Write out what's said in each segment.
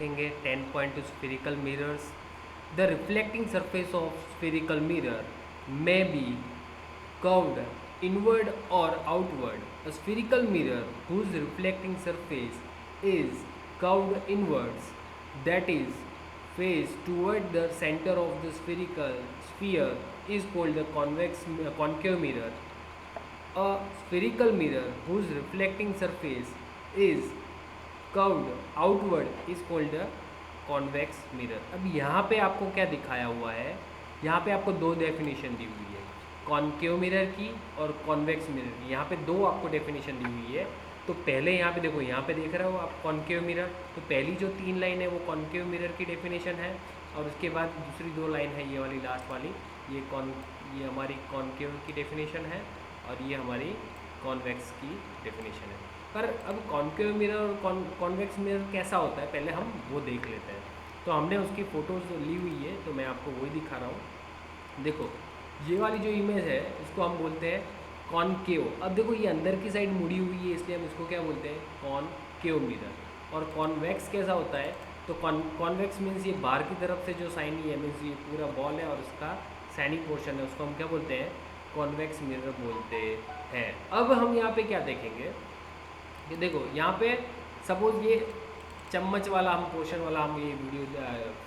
देखेंगे 10.2 spherical mirrors. The reflecting surface of spherical mirror may be curved inward or outward. A spherical mirror whose reflecting surface is curved inwards, that is, face toward the center of the spherical sphere, is called the concave mirror. A spherical mirror whose reflecting surface is curved outward is called the convex mirror. अब यहाँ पे आपको क्या दिखाया हुआ है, यहाँ पे आपको दो डेफिनेशन दी हुई है, कॉन्केव मिरर की और कॉन्वेक्स मिरर की. यहाँ पे दो आपको डेफिनेशन दी हुई है. तो पहले यहाँ पे देखो, यहाँ पे देख रहे हो आप कॉन्केव मिरर, तो पहली जो 3 लाइन है वो कॉन्केव मिरर की डेफिनेशन है, और उसके बाद दूसरी 2 लाइन है ये वाली लास्ट वाली, ये हमारी कॉन्केव की डेफिनेशन है और ये हमारी कॉन्वेक्स की डेफिनेशन है. पर अब कॉन्केव मिरर और कॉन्वेक्स मिरर कैसा होता है पहले हम वो देख लेते हैं. तो हमने उसकी फ़ोटोज़ ली हुई है, तो मैं आपको वही दिखा रहा हूँ. देखो ये वाली जो इमेज है इसको हम बोलते हैं कॉन्केव. अब देखो ये अंदर की साइड मुड़ी हुई है, इसलिए हम इसको क्या बोलते हैं, कॉन्केव मिरर. और कॉन्वेक्स कैसा होता है, तो कॉन्वेक्स मीन्स ये बाहर की तरफ से जो साइनी है, मीन्स ये पूरा बॉल है और उसका सैनी पोर्शन है, उसको हम क्या बोलते हैं, कॉन्वेक्स मिरर बोलते हैं. अब हम यहाँ पे क्या देखेंगे कि देखो यहाँ पे सपोज ये चम्मच वाला हम पोर्शन वाला हम ये वीडियो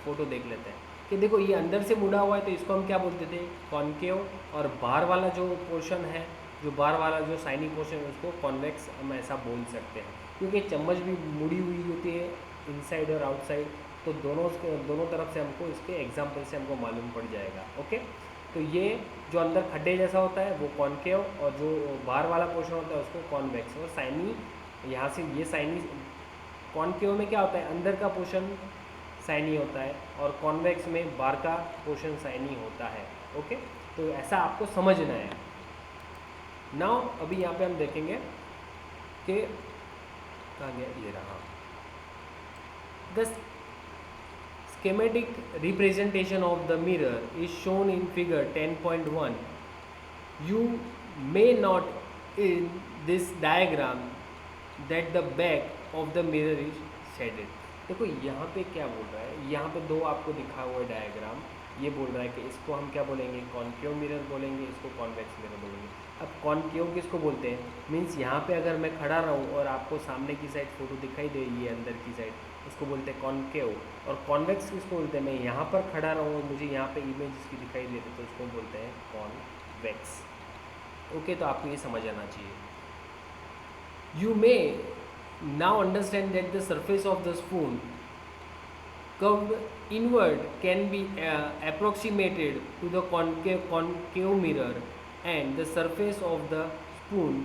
फोटो देख लेते हैं कि देखो ये अंदर से मुड़ा हुआ है, तो इसको हम क्या बोलते थे, कॉन्केव. और बाहर वाला जो पोर्शन है, जो बाहर वाला जो साइनी पोर्शन है, उसको कॉन्वेक्स हम ऐसा बोल सकते हैं, क्योंकि चम्मच भी मुड़ी हुई होती है इनसाइड और आउटसाइड. तो दोनों तरफ से हमको इसके एग्जाम्पल से हमको मालूम पड़ जाएगा. ओके, तो ये जो अंदर खड्डे जैसा होता है वो कॉन्केव, और जो बाहर वाला पोर्शन होता है उसको कॉन्वेक्स. और साइनी यहाँ से ये साइनी, कॉन्केव में क्या होता है, अंदर का पोर्शन साइनी होता है, और कॉन्वेक्स में बाहर का पोर्शन साइनी होता है. ओके, तो ऐसा आपको समझना है. नाउ अभी यहाँ पे हम देखेंगे कि कहाँ गया, ये रहा. The schematic representation of the mirror is shown in figure 10.1. You may note in this diagram that the back of the mirror is shaded. देखो यहाँ पे क्या बोल रहा है, यहाँ पे दो आपको दिखा हुआ है डायग्राम. ये बोल रहा है कि इसको हम क्या बोलेंगे, कॉन्केव मिरर बोलेंगे, इसको कॉन्वेक्स मिरर बोलेंगे. अब कॉन्केव किसको बोलते हैं, मीन्स यहाँ पे अगर मैं खड़ा रहूँ और आपको सामने की साइड फ़ोटो दिखाई दे रही है अंदर की साइड, इसको बोलते हैं कॉन्केव. और कॉन्वेक्स किसको बोलते हैं, मैं यहाँ पर खड़ा रहूँ और मुझे यहाँ पे इमेज इसकी दिखाई दे रही, तो इसको बोलते हैं कॉन्वेक्स. ओके, तो आपको ये समझ आना चाहिए. You may now understand that the surface of the spoon curved inward can be approximated to the concave mirror, and the surface of the spoon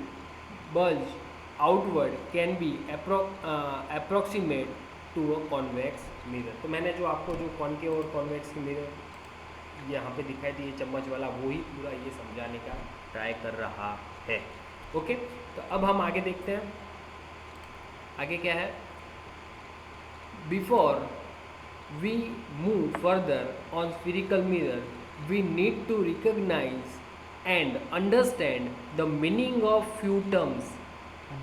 bulge outward can be approximate to a convex mirror. तो मैंने जो आपको जो concave और convex mirror यहाँ पे दिखाई दी, ये चम्मच वाला, वही पूरा ये समझाने का ट्राई कर रहा है. ओके, तो अब हम आगे देखते हैं. आगे क्या है, before we move further on spherical mirror we need to recognise and understand the meaning of few terms.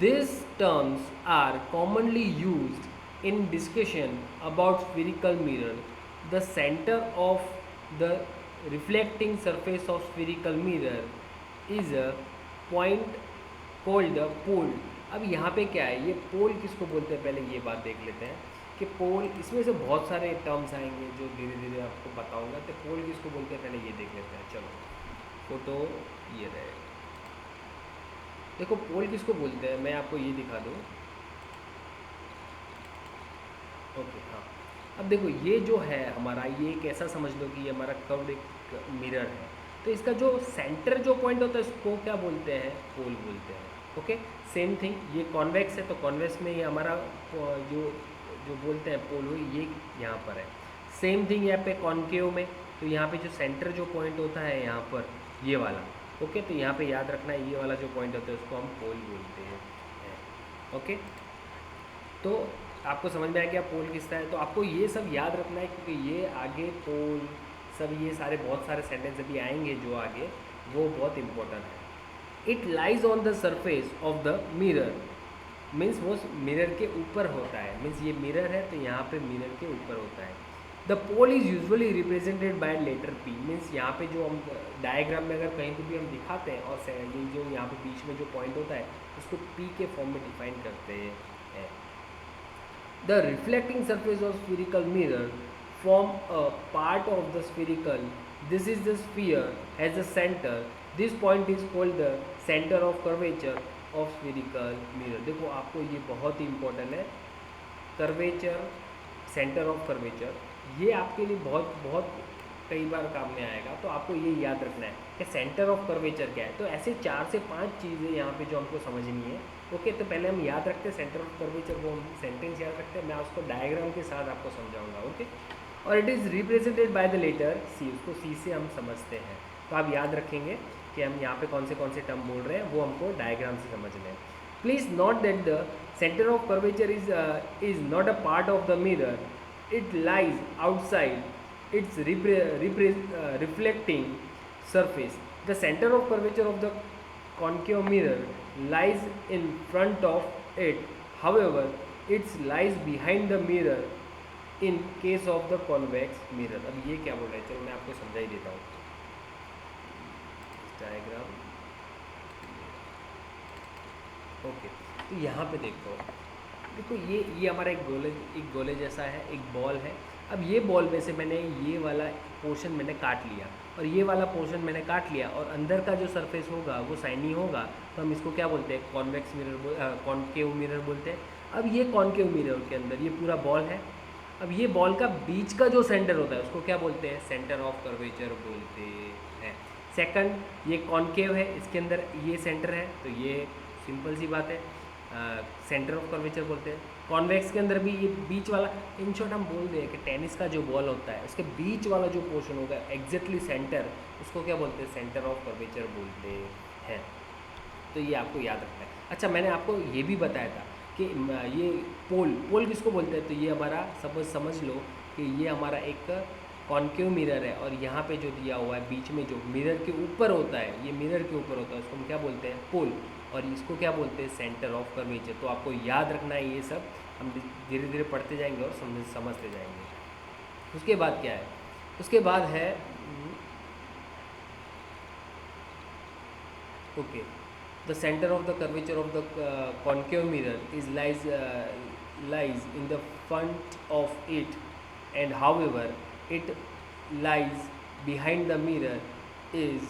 This terms are commonly used in discussion about spherical mirror. The centre of the reflecting surface of spherical mirror is a point called the pole. अब यहाँ पे क्या है, ये पोल किसको बोलते हैं, पहले ये बात देख लेते हैं कि पोल, इसमें से बहुत सारे टर्म्स आएंगे जो धीरे धीरे आपको बताऊंगा. तो पोल किसको बोलते हैं पहले ये देख लेते हैं. चलो, फोटो ये रहे. देखो पोल किसको बोलते हैं, मैं आपको ये दिखा दूँ. ओके, हाँ. अब देखो ये जो है हमारा, ये कैसा समझ लो कि ये हमारा कर्व्ड एक मिरर है. तो इसका जो सेंटर जो पॉइंट होता है उसको क्या बोलते हैं, पोल बोलते हैं. ओके, सेम थिंग, ये कॉन्वेक्स है, तो कॉन्वेक्स में ये हमारा जो जो बोलते हैं पोल, हो ये यहाँ पर है. सेम थिंग यहाँ पे कॉन्केव में, तो यहाँ पे जो सेंटर जो पॉइंट होता है यहाँ पर, ये वाला. ओके, तो यहाँ पे याद रखना है, ये वाला जो पॉइंट होता है उसको हम पोल बोलते हैं. ओके, तो आपको समझ में आया क्या पोल किसका है. तो आपको ये सब याद रखना है, क्योंकि ये आगे पोल सब ये सारे बहुत सारे सेंटेंस अभी आएंगे जो आगे, वो बहुत इंपॉर्टेंट है. It lies on the surface of the mirror means वो मिरर के ऊपर होता है, मीन्स ये मिरर है तो यहाँ पे मिरर के ऊपर होता है। The pole is usually represented by letter P, means यहाँ पे जो हम डायग्राम में अगर कहीं पे भी हम दिखाते हैं और ये जो यहाँ पे बीच में जो पॉइंट होता है उसको पी के फॉर्म में डिफाइन करते हैं। The reflecting surface of spherical mirror form a part of the spherical. This is the sphere as a center. This point is called the center of curvature of spherical mirror. देखो आपको ये बहुत ही important है, curvature, centre of curvature, ये आपके लिए बहुत बहुत कई बार काम में आएगा, तो आपको ये याद रखना है कि सेंटर ऑफ कर्वेचर क्या है। तो ऐसे 4 से 5 चीज़ें यहाँ पे जो हमको समझनी है। ओके, तो पहले हम याद रखते हैं सेंटर ऑफ कर्वेचर, वो हम सेंटेंस याद रखते हैं, मैं उसको डायग्राम के साथ आपको समझाऊंगा। ओके, और it is represented by the letter C, उसको सी से हम समझते हैं। तो आप याद रखेंगे कि हम यहाँ पे कौन से टर्म बोल रहे हैं, वो हमको डायग्राम से समझना है। Please note that the centre of curvature is not a part of the mirror, it lies outside it's reflecting surface. The center of curvature of the concave mirror lies in front of it. However, it lies behind the mirror in case of the convex mirror. अब ये क्या बोल रहे हैं, चलो मैं आपको समझा ही देता हूँ। डायग्राम ओके, तो यहाँ पे देखो ये हमारा एक गोले जैसा है, एक बॉल है। अब ये बॉल में से मैंने ये वाला पोर्शन मैंने काट लिया और ये वाला पोर्शन मैंने काट लिया, और अंदर का जो सरफेस होगा वो शाइनी होगा, तो हम इसको क्या बोलते हैं, कॉन्वेक्स मिरर, कॉन्केव मिरर बोलते हैं। अब ये कॉन्केव मिरर के अंदर ये पूरा बॉल है। अब ये बॉल का बीच का जो सेंटर होता है उसको क्या बोलते हैं, सेंटर ऑफ कर्वेचर बोलते हैं। सेकंड, ये कॉन्केव है, इसके अंदर ये सेंटर है, तो ये सिंपल सी बात है, सेंटर ऑफ कर्वेचर बोलते हैं। कॉन्वेक्स के अंदर भी ये बीच वाला, इन शॉर्ट हम बोल दें कि टेनिस का जो बॉल होता है उसके बीच वाला जो पोर्शन होगा एग्जैक्टली सेंटर, उसको क्या बोलते हैं, सेंटर ऑफ कर्वेचर बोलते हैं। तो ये आपको याद रखना है। अच्छा, मैंने आपको ये भी बताया था कि ये पोल किसको बोलते हैं, तो ये हमारा समझ लो कि ये हमारा एक कॉन्केव मिरर है, और यहाँ पे जो दिया हुआ है बीच में जो मिरर के ऊपर होता है, ये मिरर के ऊपर होता है, उसको हम क्या बोलते हैं, पोल, और इसको क्या बोलते हैं, सेंटर ऑफ कर्वेचर। तो आपको याद रखना है, ये सब हम धीरे धीरे पढ़ते जाएंगे और समझते जाएंगे। उसके बाद क्या है, उसके बाद है okay, the centre of the curvature of the concave mirror is lies in the front of it, and however it lies behind the mirror is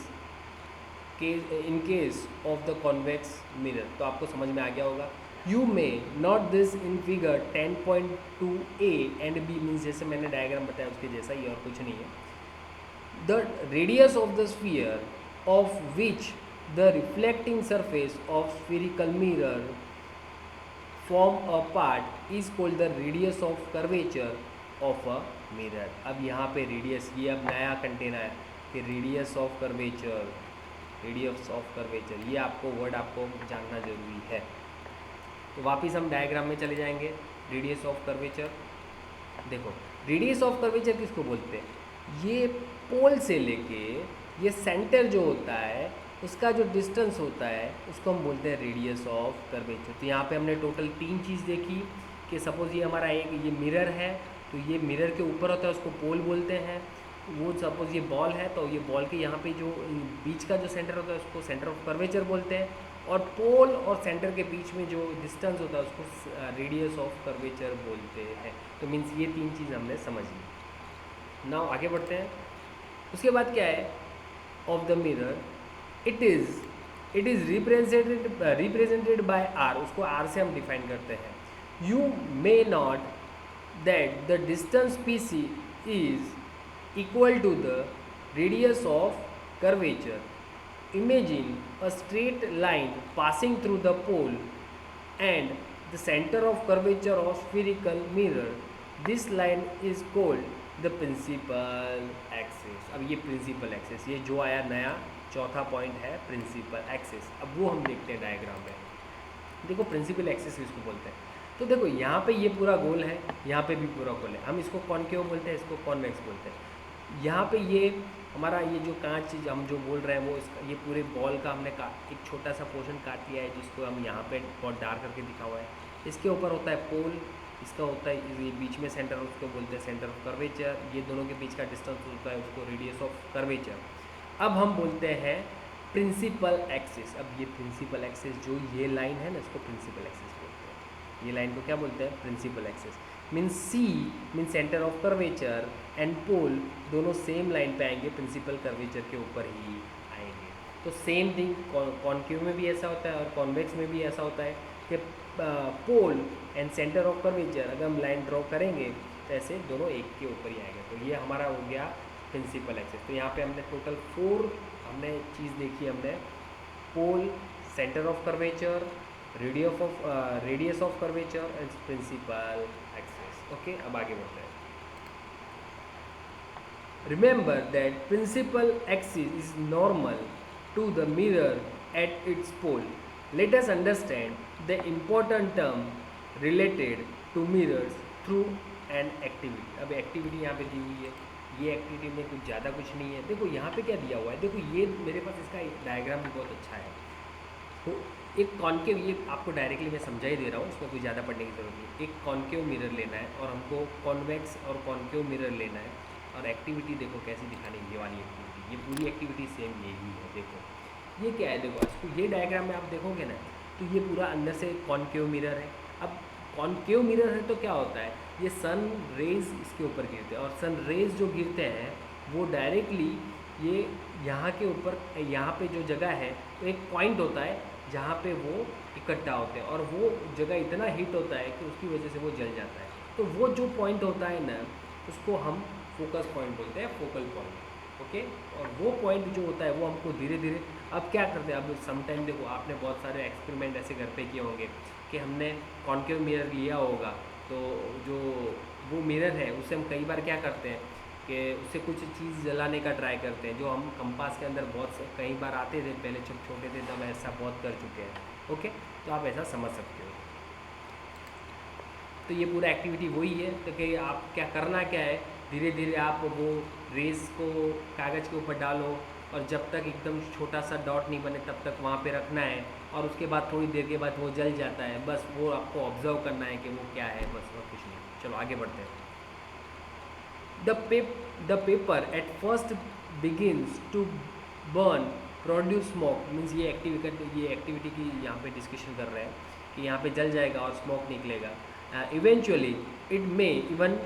in case of the convex mirror। तो आपको समझ में आ गया होगा। You may note this in figure 10.2a and b, means जैसे मैंने diagram बताया उसके जैसा ही, और कुछ नहीं है। The radius of the sphere of which the reflecting surface of spherical mirror form a part is called the radius of curvature of a mirror। अब यहाँ पे रेडियस, ये अब नया कंटेनर है कि radius of curvature, radius of curvature, ये आपको वर्ड आपको जानना जरूरी है। तो वापिस हम डायग्राम में चले जाएंगे। रेडियस ऑफ कर्वेचर, देखो रेडियस ऑफ कर्वेचर किसको बोलते हैं, ये पोल से लेके ये सेंटर जो होता है उसका जो डिस्टेंस होता है उसको हम बोलते हैं रेडियस ऑफ कर्वेचर। तो यहाँ पे हमने टोटल 3 चीज़ देखी कि सपोज़ ये हमारा एक ये मिरर है, तो ये मिरर के ऊपर होता है उसको पोल बोलते हैं। वो सपोज़ ये बॉल है, तो ये बॉल के यहाँ पे जो बीच का जो सेंटर होता है उसको सेंटर ऑफ कर्वेचर बोलते हैं, और पोल और सेंटर के बीच में जो डिस्टेंस होता है उसको रेडियस ऑफ कर्वेचर बोलते हैं। तो मीन्स ये 3 चीज़ हमने समझ ली। नाउ आगे बढ़ते हैं। उसके बाद क्या है, of the mirror it is represented by R, उसको आर से हम डिफाइन करते हैं। You may note that the distance P C is equal to the radius of curvature. Imagine a straight line passing through the pole and the center of curvature of spherical mirror. This line is called the principal axis। अब ये principal axis, ये जो आया नया चौथा point है principal axis। अब वो हम देखते हैं डायग्राम में। देखो principal axis किसको बोलते हैं, तो देखो यहाँ पे ये पूरा गोल है, यहाँ पे भी पूरा गोल है, हम इसको कॉन्केव बोलते हैं, इसको कॉन्वेक्स बोलते हैं। यहाँ पे ये हमारा ये जो कांच हम जो बोल रहे हैं वो इसका ये पूरे बॉल का हमने एक छोटा सा पोर्शन काट लिया है जिसको हम यहाँ पे बहुत डार्क करके दिखा हुआ है। इसके ऊपर होता है पोल, इसका होता है ये बीच में सेंटर, उसको बोलते हैं सेंटर ऑफ कर्वेचर। ये दोनों के बीच का डिस्टेंस होता है उसको रेडियस ऑफ कर्वेचर। अब हम बोलते हैं प्रिंसिपल एक्सिस। अब ये प्रिंसिपल एक्सिस जो ये लाइन है ना इसको प्रिंसिपल एक्सिस बोलते हैं। ये लाइन को क्या बोलते हैं? Principal axis. Means C means centre of curvature and pole दोनों सेम लाइन पे आएंगे, प्रिंसिपल कर्वेचर के ऊपर ही आएंगे। तो सेम थिंग कॉन्केव में भी ऐसा होता है और कॉन्वेक्स में भी ऐसा होता है कि pole and centre of curvature अगर हम लाइन ड्रॉ करेंगे तो ऐसे दोनों एक के ऊपर ही आएंगे। तो ये हमारा हो गया प्रिंसिपल एक्सिस। तो यहाँ पे हमने टोटल 4 हमने चीज़ देखी। हमने pole, centre of curvature, radius of curvature and principal axis. Okay, अब आगे बढ़ते हैं। Remember that principal axis is normal to the mirror at its pole. Let us understand the important term related to mirrors through an activity. अब activity यहाँ पे दी हुई है, ये एक्टिविटी में कुछ ज़्यादा कुछ नहीं है। देखो यहाँ पे क्या दिया हुआ है, देखो ये मेरे पास इसका डायग्राम भी बहुत अच्छा है। तो एक कॉन्केव, ये आपको डायरेक्टली मैं समझा ही दे रहा हूँ, उसमें कोई ज़्यादा पढ़ने की ज़रूरत नहीं। एक कॉन्केव मिरर लेना है और हमको कॉन्वेक्स और कॉन्केव मिरर लेना है। और एक्टिविटी देखो कैसी दिखानी है, ये वाली एक्टिविटी, ये पूरी एक्टिविटी सेम यही है। देखो ये क्या है, देखो इसको ये डायग्राम में आप देखोगे ना तो ये पूरा अंदर से कॉन्केव मिरर है। अब कॉन्केव मिरर है तो क्या होता है, ये सन रेज इसके ऊपर गिरते हैं और सन रेज जो गिरते हैं वो डायरेक्टली ये यहाँ के ऊपर, यहाँ पे जो जगह है तो एक पॉइंट होता है जहाँ पे वो इकट्ठा होते हैं और वो जगह इतना हीट होता है कि उसकी वजह से वो जल जाता है। तो वो जो पॉइंट होता है ना उसको हम फोकस पॉइंट बोलते हैं, फोकल पॉइंट। ओके, और वो पॉइंट जो होता है वो हमको धीरे धीरे, अब क्या करते हैं, अब समटाइम देखो आपने बहुत सारे एक्सपेरिमेंट ऐसे घर पे किए होंगे कि हमने कॉन्केव मिरर लिया होगा तो जो वो मिरर है उससे हम कई बार क्या करते हैं कि उससे कुछ चीज़ जलाने का ट्राई करते हैं, जो हम कंपास के अंदर बहुत कई बार आते थे पहले जब छोटे थे तब ऐसा बहुत कर चुके हैं। ओके, तो आप ऐसा समझ सकते हो। तो ये पूरा एक्टिविटी वही है। तो कि आप क्या करना क्या है, धीरे धीरे आप वो रेस को कागज़ के ऊपर डालो और जब तक एकदम छोटा सा डॉट नहीं बने तब तक वहाँ पे रखना है और उसके बाद थोड़ी देर के बाद वो जल जाता है। बस वो आपको ऑब्जर्व करना है कि वो क्या है, बस और कुछ नहीं। चलो आगे बढ़ते हैं। The paper at first begins to burn, produce smoke, means ये एक्टिविटी की यहाँ पे डिस्कशन कर रहे हैं कि यहाँ पे जल जाएगा और स्मोक निकलेगा। Eventually it may even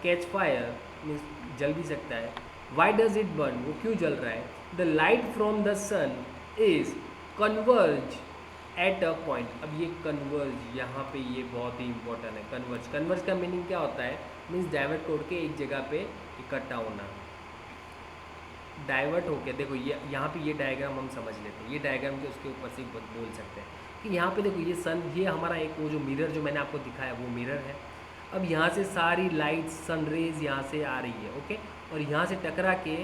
catch fire, means जल भी सकता है। वाई डज इट बर्न, वो क्यों जल रहा है? The light from the sun is converge at a point. अब ये कन्वर्ज यहाँ पे ये बहुत ही इंपॉर्टेंट है। कन्वर्ज का मीनिंग क्या होता है, मीन्स डाइवर्ट तोड़ के एक जगह पे इकट्ठा होना। डाइवर्ट होके देखो ये यहाँ पे ये डायग्राम हम समझ लेते हैं, ये डायग्राम के उसके ऊपर से बोल सकते हैं कि यहाँ पे देखो ये सन, ये हमारा एक वो जो मिरर जो मैंने आपको दिखाया वो मिरर है। अब यहाँ से सारी लाइट सन रेज यहाँ से आ रही है। ओके, और यहाँ से टकरा के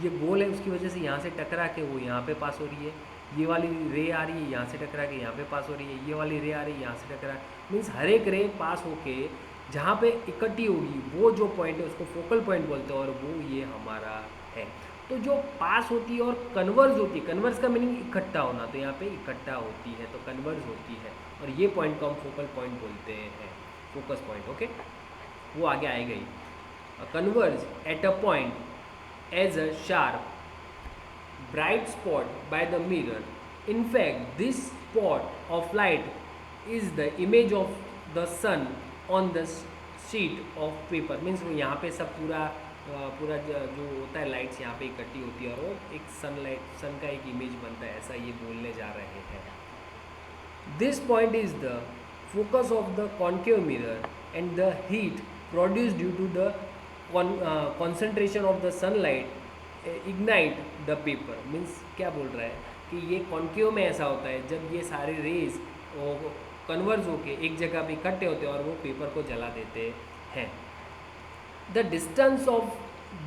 ये गोल है उसकी वजह से यहाँ से टकरा के वो यहाँ पे पास हो रही है। ये वाली रे आ रही है यहाँ से टकरा के यहाँ पे पास हो रही है, ये वाली रे आ रही है यहाँ से टकरा, मीन्स हर एक रे पास होके जहाँ पे इकट्ठी होगी वो जो पॉइंट है उसको फोकल पॉइंट बोलते हैं और वो ये हमारा है। तो जो पास होती है और कन्वर्ज होती है, कन्वर्ज का मीनिंग इकट्ठा होना, तो यहाँ पे इकट्ठा होती है तो कन्वर्ज होती है और ये पॉइंट को हम फोकल पॉइंट बोलते हैं, फोकस पॉइंट। ओके, वो आगे आएगा ही। Converge at a point as a sharp bright spot by the mirror. In fact, this spot of light is the image of the sun on the sheet of paper. Means वो यहाँ पे सब पूरा जो होता है लाइट्स यहाँ पे इकट्ठी होती है और वो एक सन का एक इमेज बनता है, ऐसा ये बोलने जा रहे हैं। This point is the focus of the concave mirror and the heat produced due to the concentration of the sunlight ignite the paper. Means क्या बोल रहा है कि ये कॉन्केव में ऐसा होता है जब ये सारे रेज कन्वर्ज होके एक जगह पे इकट्ठे होते हैं और वो पेपर को जला देते हैं। The distance of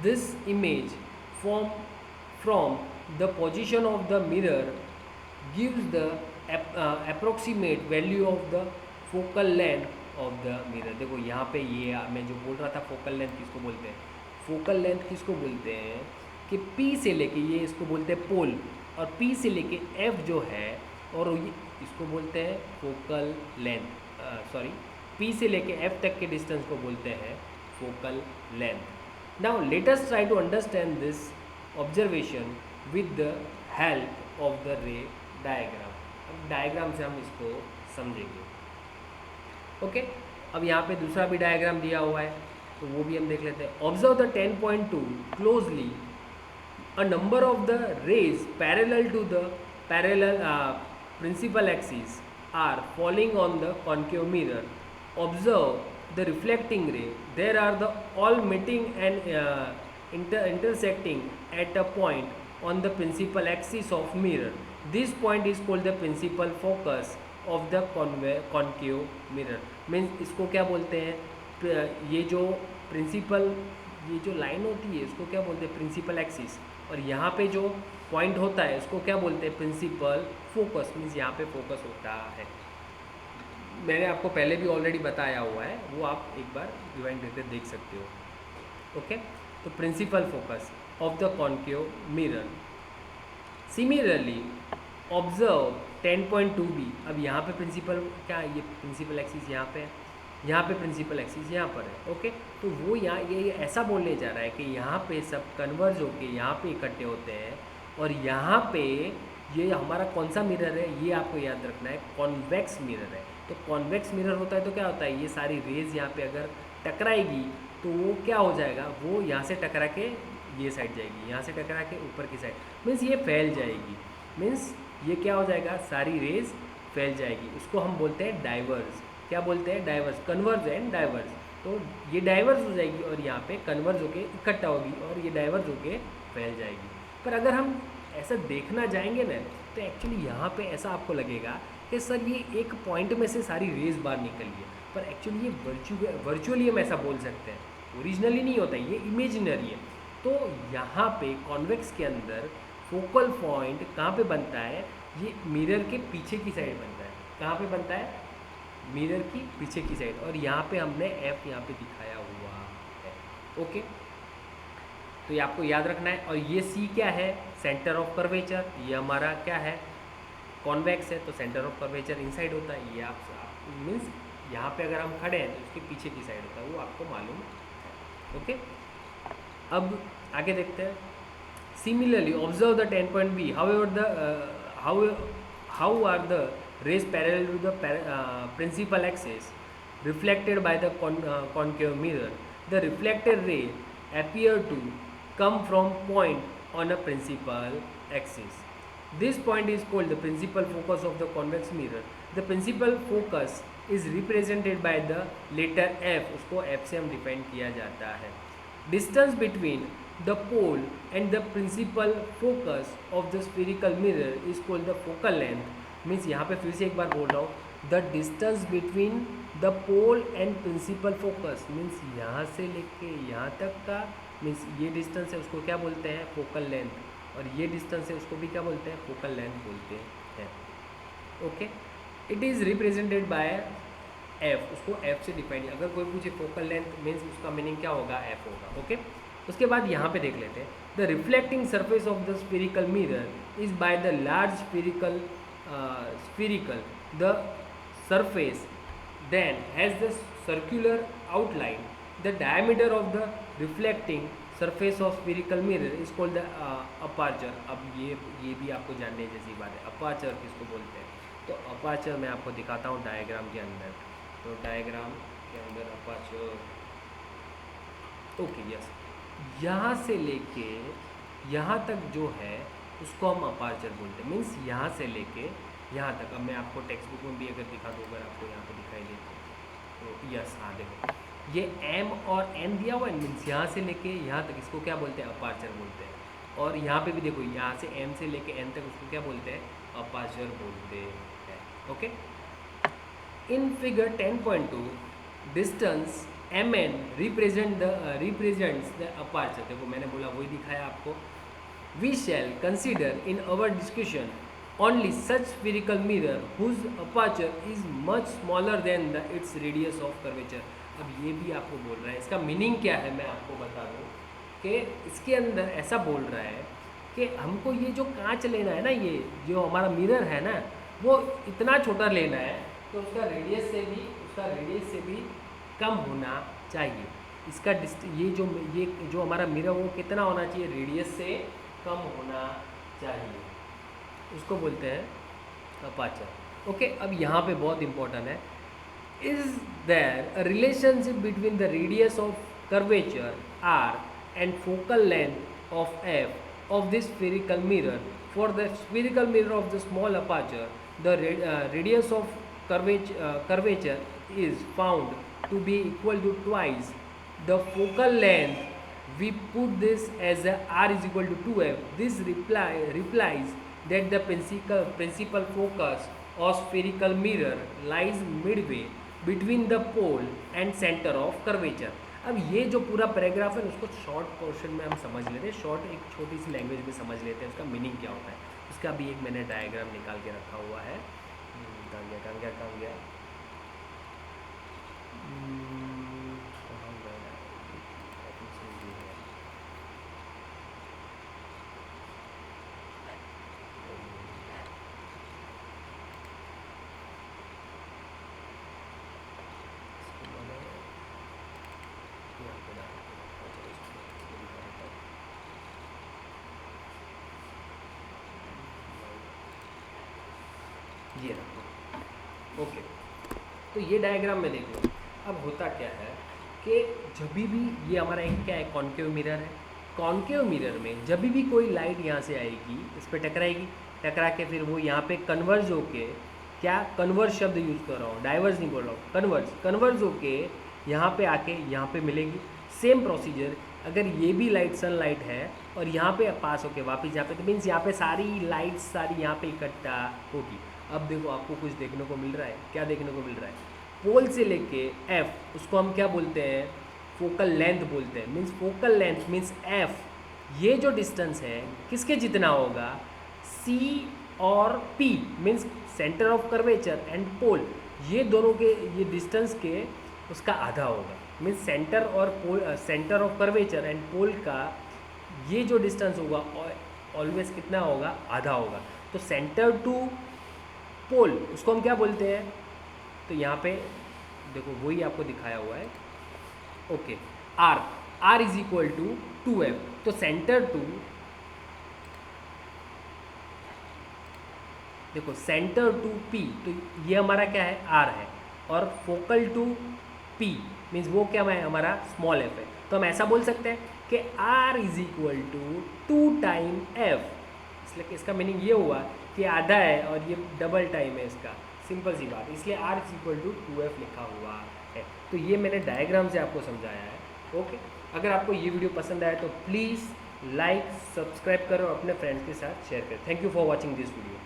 this image from the position of the mirror gives the approximate value of the focal length of the mirror. देखो यहाँ पे ये मैं जो बोल रहा था फोकल लेंथ किसको बोलते हैं, फोकल लेंथ किसको बोलते हैं कि P से लेके, ये इसको बोलते हैं पोल, और P से लेके F जो है, और ये इसको बोलते हैं फोकल लेंथ, सॉरी, P से लेके F तक के डिस्टेंस को बोलते हैं focal length. Now let us try to understand this observation with the help of the ray diagram. अब डायग्राम से हम इसको समझेंगे। ओके, अब यहाँ पे दूसरा भी डायग्राम दिया हुआ है, तो वो भी हम देख लेते हैं। Observe the 10.2 closely, a number of the rays parallel to the parallel principal axis are falling on the concave mirror. Observe the reflecting ray. There are the all meeting and intersecting at a point on the principal axis of mirror. This point is called the principal focus of the concave mirror. Means इसको क्या बोलते हैं, ये जो principal, ये जो line होती है इसको क्या बोलते हैं, प्रिंसिपल एक्सिस, और यहाँ पे जो पॉइंट होता है उसको क्या बोलते हैं, प्रिंसिपल फोकस। मीन्स यहाँ पे फोकस होता है। मैंने आपको पहले भी ऑलरेडी बताया हुआ है, वो आप एक बार रिवाइंड करके देख सकते हो। ओके, तो principal focus of the concave mirror. Similarly observe 10.2 भी। अब यहाँ पे प्रिंसिपल क्या है, ये प्रिंसिपल एक्सिस यहाँ पे है, यहाँ पे प्रिंसिपल एक्सिस यहाँ पर है। ओके, तो वो यहाँ ये ऐसा बोलने जा रहा है कि यहाँ पे सब कन्वर्ज होके यहाँ पे इकट्ठे होते हैं, और यहाँ पे ये हमारा कौन सा मिरर है, ये आपको याद रखना है, कॉन्वेक्स मिरर है। तो कॉन्वेक्स मिरर होता है तो क्या होता है, ये सारी रेज यहाँ पे अगर टकराएगी तो वो क्या हो जाएगा, वो यहाँ से टकरा के ये साइड जाएगी, यहाँ से टकरा के ऊपर की साइड, मीन्स ये फैल जाएगी। मीन्स ये क्या हो जाएगा, सारी रेज फैल जाएगी। उसको हम बोलते हैं डाइवर्स। क्या बोलते हैं, डाइवर्स, कन्वर्ज एंड डाइवर्स। तो ये डाइवर्स हो जाएगी और यहाँ पे कन्वर्ज होके इकट्ठा होगी, और ये डाइवर्स होके फैल जाएगी। पर अगर हम ऐसा देखना जाएंगे ना, तो एक्चुअली यहाँ पे ऐसा आपको लगेगा कि सर ये एक पॉइंट में से सारी रेज बाहर निकली है, पर एक्चुअली ये वर्चुअली हम ऐसा बोल सकते हैं, ओरिजिनली नहीं होता है, ये इमेजिनरी है। तो यहाँ पे कॉन्वेक्स के अंदर फोकल पॉइंट कहाँ पे बनता है, ये मिरर के पीछे की साइड बनता है। कहाँ पे बनता है, मिरर की पीछे की साइड, और यहाँ पे हमने एफ यहाँ पे दिखाया हुआ है। ओके, तो ये आपको याद रखना है। और ये सी क्या है, सेंटर ऑफ कर्वेचर। ये हमारा क्या है, कॉन्वेक्स है, तो सेंटर ऑफ कर्वेचर इनसाइड होता है। ये आप मीन्स यहाँ पे अगर हम खड़े हैं तो उसके पीछे की साइड होता है, वो आपको मालूम है। ओके, अब आगे देखते हैं। Similarly observe the 10.b, how are the rays parallel to the principal axis reflected by the concave mirror. The reflected ray appear to come from point on a principal axis. This point is called the principal focus of the convex mirror. The principal focus is represented by the letter F. उसको F से हम define किया जाता है। Distance between the pole and the principal focus of the spherical mirror is called the focal length. Means यहाँ पे फिर से एक बार बोल रहा हूँ, the distance between the pole and principal focus, means यहाँ से लेके यहाँ तक का, मीन्स ये डिस्टेंस है उसको क्या बोलते हैं, फोकल लेंथ, और ये डिस्टेंस है उसको भी क्या बोलते हैं, फोकल लेंथ बोलते हैं। Okay, it is represented bye F. उसको एफ से डिफाइन, अगर कोई पूछे फोकल लेंथ मीन्स उसका मीनिंग क्या होगा, एफ होगा। ओके, उसके बाद यहाँ पे देख लेते हैं। The reflecting surface of the spherical mirror is by the large spherical. The surface then has the circular outline. The diameter of the reflecting surface of spherical mirror is called the aperture. अब ये भी आपको जानने जैसी बात है, aperture किसको बोलते हैं। तो aperture मैं आपको दिखाता हूँ डायग्राम के अंदर। तो डायग्राम के अंदर aperture, ओके यस, यहाँ से लेके यहाँ तक जो है उसको हम अपार्चर बोलते हैं। मीन्स यहाँ से लेके यहाँ तक। अब मैं आपको टेक्स्ट बुक में भी अगर दिखा दूँ, अगर आपको यहाँ पे दिखाई देते तो यस, हाँ देखो, ये एम और एन दिया हुआ है, मीन्स यहाँ से लेके यहाँ तक इसको क्या बोलते हैं, अपार्चर बोलते हैं। और यहाँ पे भी देखो, यहाँ से एम से लेके एन तक उसको क्या बोलते हैं, अपार्चर बोलते हैं। Okay, in figure 10.2 distance M N represents the aperture. देखो मैंने बोला वही दिखाया आपको। We shall consider in our discussion only such spherical mirror whose aperture is much smaller than its radius of curvature. अब ये भी आपको बोल रहा है, इसका मीनिंग क्या है मैं आपको बता दूँ। कि इसके अंदर ऐसा बोल रहा है कि हमको ये जो कांच लेना है ना, ये जो हमारा मिरर है ना, वो इतना छोटा लेना है तो उसका रेडियस से भी कम होना चाहिए। इसका ये जो हमारा मिरर वो कितना होना चाहिए, रेडियस से कम होना चाहिए, उसको बोलते हैं अपाचर। ओके, अब यहाँ पे बहुत इंपॉर्टेंट है, is there a relationship between the radius of curvature r and focal length of f of this spherical mirror? For the spherical mirror of the small aperture, the radius of curvature is found to be equal to twice the focal length. We put this as a r is equal to 2f. This replies that the principal focus of spherical mirror lies midway between the pole and center of curvature. अब ये जो पूरा paragraph है उसको short portion में हम समझ लेते हैं, एक छोटी सी लैंग्वेज में समझ लेते हैं उसका मीनिंग क्या होता है। उसका भी एक मैंने डायग्राम निकाल के रखा हुआ है। कहाँ गया कहाँ गया ये रखो। ओके, तो ये डायग्राम में देख लो। अब होता क्या है कि जब भी ये हमारा एक क्या है, कॉन्केव मिरर है। कॉन्केव मिरर में जब भी कोई लाइट यहाँ से आएगी, इस पर टकराएगी, टकरा के फिर वो यहाँ पे कन्वर्ज होके, क्या कन्वर्ज शब्द यूज़ कर रहा हूँ, डाइवर्ज नहीं बोल रहा हूँ, कन्वर्ज होके यहाँ पे आके यहाँ पे मिलेगी। सेम प्रोसीजर अगर ये भी लाइट सनलाइट है और यहाँ पे पास होके वापस यहाँ पे, तो मीन्स यहाँ पे सारी लाइट सारी यहाँ पे इकट्ठा होगी। अब देखो आपको कुछ देखने को मिल रहा है, क्या देखने को मिल रहा है, पोल से लेके एफ, उसको हम क्या बोलते हैं, फोकल लेंथ बोलते हैं। Means focal length means F, ये जो डिस्टेंस है किसके जितना होगा, सी और P means centre of curvature and pole, ये दोनों के ये डिस्टेंस के उसका आधा होगा। मीन्स सेंटर और पोल, सेंटर ऑफ कर्वेचर एंड पोल का ये जो डिस्टेंस होगा ऑलवेज कितना होगा, आधा होगा। तो सेंटर टू पोल उसको हम क्या बोलते हैं, तो यहाँ पे देखो वही आपको दिखाया हुआ है। Okay, R is equal to 2f। तो सेंटर टू, देखो सेंटर टू पी, तो ये हमारा क्या है, आर है, और फोकल टू पी मीन्स वो क्या है, हमारा स्मॉल एफ है। तो हम ऐसा बोल सकते हैं कि R is equal to 2 time F. इसलिए इसका मीनिंग ये हुआ कि आधा है और ये डबल टाइम है इसका, सिंपल सी बात, इसलिए are is equal to 2f लिखा हुआ है। तो ये मैंने डायग्राम से आपको समझाया है। ओके, अगर आपको ये वीडियो पसंद आया तो प्लीज़ लाइक सब्सक्राइब करो, अपने फ्रेंड्स के साथ शेयर करें। Thank you for watching this video.